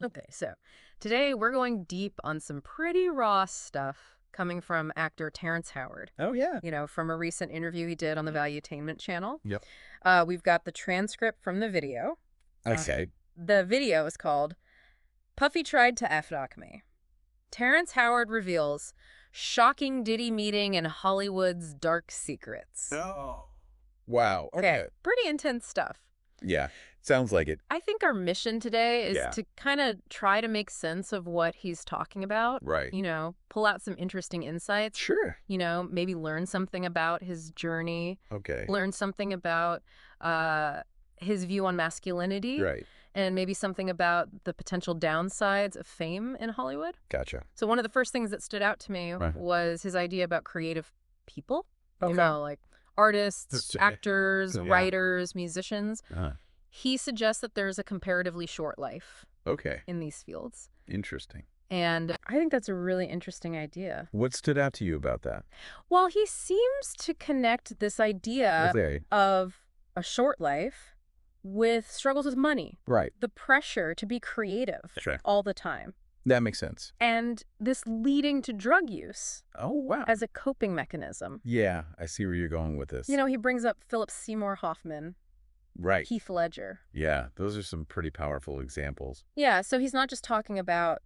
Okay, so today we're going deep on some pretty raw stuff coming from actor Terrence Howard. Oh, yeah. From a recent interview he did on the Valuetainment channel. Yep. We've got the transcript from the video. Okay. The video is called Puffy Tried to F-Doc Me. Terrence Howard reveals shocking Diddy meeting and Hollywood's dark secrets. Oh. Wow. Okay. Pretty intense stuff. Yeah. Sounds like it. I think our mission today is Yeah. to kind of try to make sense of what he's talking about. Right. Pull out some interesting insights. Sure. Maybe learn something about his journey. Okay. Learn something about his view on masculinity. Right. And maybe something about the potential downsides of fame in Hollywood. Gotcha. So one of the first things that stood out to me Right. was his idea about creative people. Okay. Like artists, actors, Yeah. writers, musicians. Uh-huh. He suggests that there's a comparatively short life Okay. in these fields. Interesting. And I think that's a really interesting idea. What stood out to you about that? Well, he seems to connect this idea Okay. of a short life with struggles with money, Right. the pressure to be creative Sure. all the time, That makes sense. and this leading to drug use Oh, wow. as a coping mechanism. Yeah. I see where you're going with this. He brings up Philip Seymour Hoffman, Right. Heath Ledger. Yeah. Those are some pretty powerful examples. Yeah, so he's not just talking about,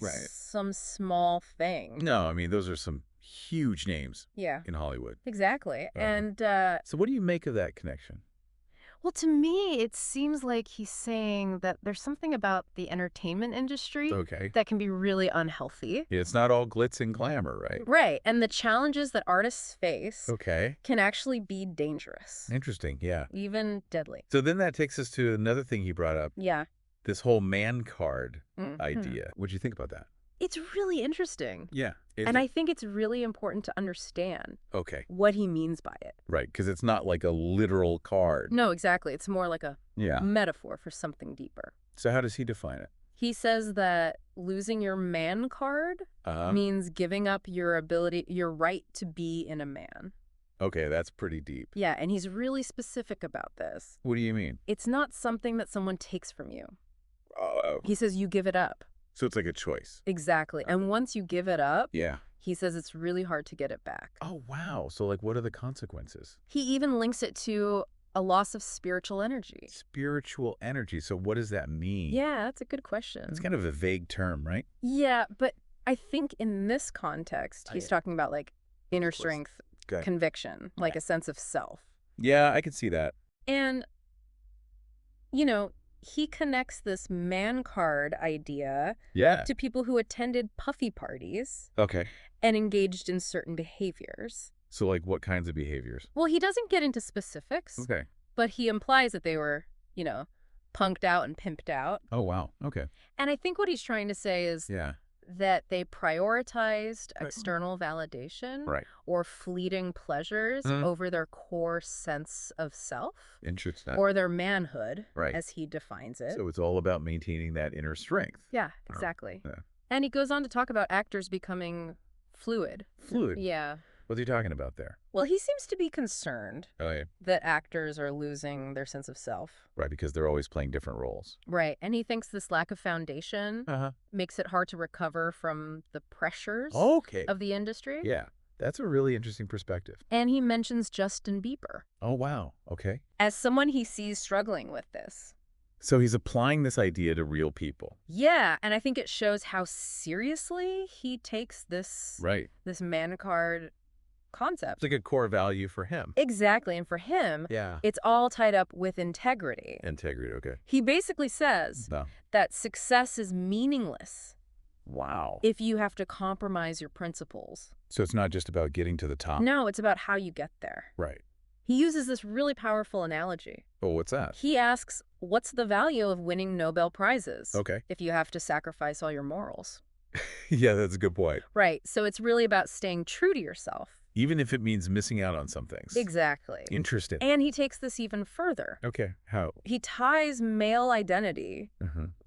Right. some small thing. No, I mean, those are some huge names Yeah, in Hollywood. exactly. Uh-huh. And, So what do you make of that connection? well, to me, it seems like he's saying that there's something about the entertainment industry Okay. that can be really unhealthy. It's not all glitz and glamour, right? Right, and the challenges that artists face Okay. can actually be dangerous, Interesting. Yeah. even deadly. So then that takes us to another thing he brought up, Yeah. this whole man card Mhm. idea. What'd you think about that? It's really interesting. Yeah. And I think it's really important to understand Okay. what he means by it. Right. Because it's not like a literal card. No, exactly. It's more like a Yeah. metaphor for something deeper. So how does he define it? He says that losing your man card means giving up your right to be in a man. Okay. That's pretty deep. Yeah, and he's really specific about this. What do you mean? It's not something that someone takes from you. Oh. He says you give it up. So it's like a choice. Exactly. And once you give it up, Yeah. he says it's really hard to get it back. Oh, wow. So like what are the consequences? He even links it to a loss of spiritual energy. Spiritual energy. So what does that mean? Yeah, that's a good question. It's kind of a vague term, right? Yeah, but I think in this context, he's talking about like inner course. strength, Okay. conviction, like a sense of self. Yeah, I can see that. And, he connects this man card idea Yeah. to people who attended puffy parties Okay. and engaged in certain behaviors. So like what kinds of behaviors? Well, he doesn't get into specifics, Okay. but he implies that they were, punked out and pimped out. Oh, wow. Okay. And I think what he's trying to say is Yeah. that they prioritized Right. external validation Right. or fleeting pleasures Mhm. over their core sense of self Interesting. or their manhood, Right. as he defines it. So it's all about maintaining that inner strength. Yeah, exactly. Yeah. And he goes on to talk about actors becoming fluid. Fluid. Yeah. What's he talking about there? Well, he seems to be concerned Oh, yeah. that actors are losing their sense of self. Right, because they're always playing different roles. Right. And he thinks this lack of foundation Uh-huh. makes it hard to recover from the pressures Okay. of the industry. Yeah. That's a really interesting perspective. And he mentions Justin Bieber Oh, wow. Okay. as someone he sees struggling with this. So he's applying this idea to real people. Yeah, and I think it shows how seriously he takes this Right. man card concept. It's like a core value for him. Exactly, and for him, Yeah. it's all tied up with integrity. Integrity. Okay. He basically says No. that success is meaningless Wow. if you have to compromise your principles. So it's not just about getting to the top. No, it's about how you get there. Right. He uses this really powerful analogy. Oh, what's that? He asks, what's the value of winning Nobel Prizes Okay. if you have to sacrifice all your morals? Yeah, that's a good point. Right, so it's really about staying true to yourself. Even if it means missing out on some things. Exactly. Interesting. And he takes this even further. Okay. How? He ties male identity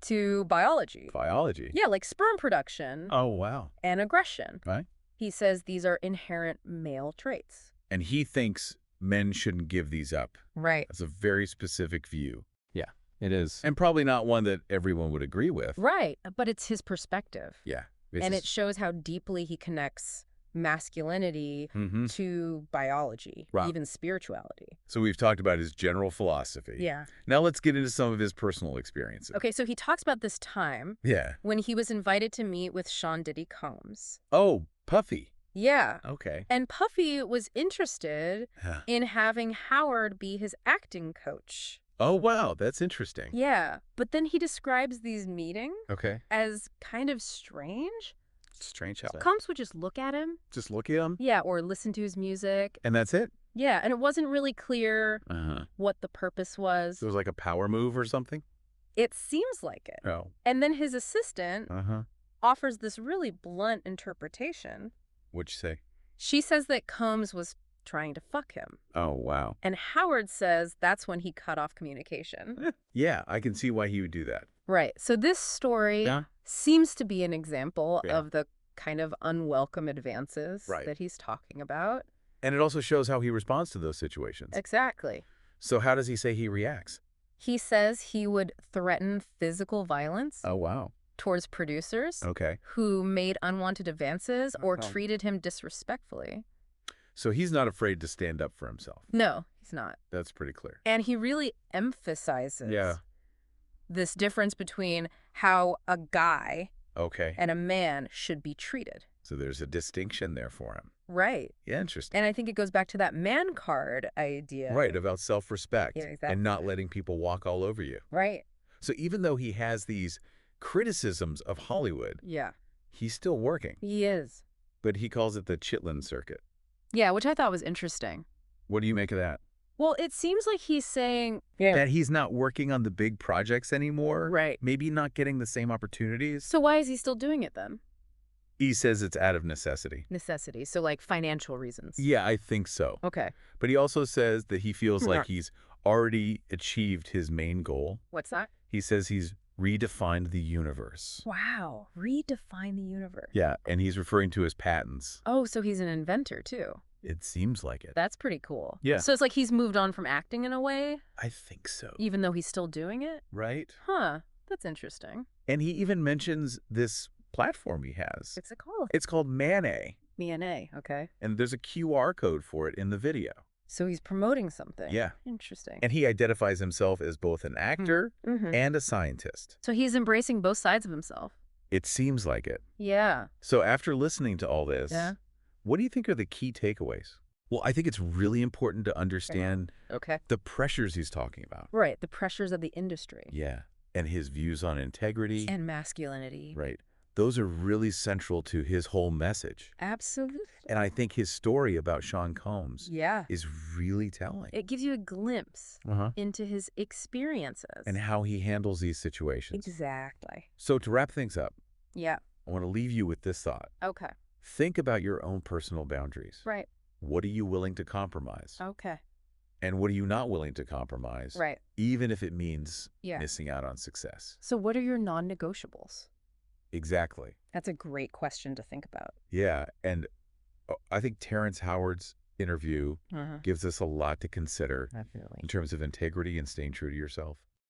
to biology. Biology. Yeah, like sperm production Oh, wow. and aggression. Right. He says these are inherent male traits. And he thinks men shouldn't give these up. Right. That's a very specific view. Yeah. It is. And probably not one that everyone would agree with. Right, but it's his perspective. Yeah. And it shows how deeply he connects masculinity to biology, Right. even spirituality. So we've talked about his general philosophy. Yeah. Now let's get into some of his personal experiences. Okay, so he talks about this time Yeah. when he was invited to meet with Sean Diddy Combs. Oh, Puffy. Yeah. Okay. And Puffy was interested Huh. in having Howard be his acting coach. Oh, wow. That's interesting. Yeah, but then he describes these meetings Okay. as kind of strange. Strange how. Combs would just look at him. Just look at him. Yeah, or listen to his music. And that's it? Yeah, and it wasn't really clear what the purpose was. So it was like a power move or something? It seems like it. Oh. And then his assistant offers this really blunt interpretation. What'd you say? She says that Combs was trying to fuck him. Oh, wow. And Howard says that's when he cut off communication. Yeah, I can see why he would do that. Right. So this story seems to be an example of the kind of unwelcome advances that he's talking about. And it also shows how he responds to those situations. Exactly. So how does he say he reacts? He says he would threaten physical violence Oh, wow. towards producers who made unwanted advances or treated him disrespectfully. So he's not afraid to stand up for himself. No, he's not. That's pretty clear. And he really emphasizes this difference between how a guy and a man should be treated. So there's a distinction there for him. Right. Yeah, interesting. And I think it goes back to that man card idea. Right, about self-respect exactly. and not letting people walk all over you. Right. So even though he has these criticisms of Hollywood, he's still working. He is. But he calls it the Chitlin circuit. Yeah, which I thought was interesting. What do you make of that? Well, it seems like he's saying that he's not working on the big projects anymore. Right. Maybe not getting the same opportunities. So why is he still doing it then? He says it's out of necessity. Necessity. So like financial reasons. Yeah, I think so. Okay. But he also says that he feels like he's already achieved his main goal. What's that? He says he's redefined the universe. Wow. Redefine the universe. Yeah, and he's referring to his patents. Oh, so he's an inventor too. It seems like it. That's pretty cool. Yeah. So it's like he's moved on from acting in a way? I think so. Even though he's still doing it? Right? Huh. That's interesting. And he even mentions this platform he has. What's it called? It's called Mana. Mana, okay. And there's a QR code for it in the video. So he's promoting something. Yeah. Interesting. And he identifies himself as both an actor and a scientist. So he's embracing both sides of himself. It seems like it. Yeah. So after listening to all this, what do you think are the key takeaways? Well, I think it's really important to understand the pressures he's talking about. Right. The pressures of the industry. Yeah. And his views on integrity. And masculinity. Right. Those are really central to his whole message. Absolutely. And I think his story about Sean Combs is really telling. It gives you a glimpse into his experiences. And how he handles these situations. Exactly. So to wrap things up, I want to leave you with this thought. Okay. Think about your own personal boundaries. Right. What are you willing to compromise? Okay. And what are you not willing to compromise? Right. Even if it means missing out on success. So what are your non-negotiables? Exactly. That's a great question to think about. Yeah. And I think Terrence Howard's interview gives us a lot to consider Definitely. in terms of integrity and staying true to yourself.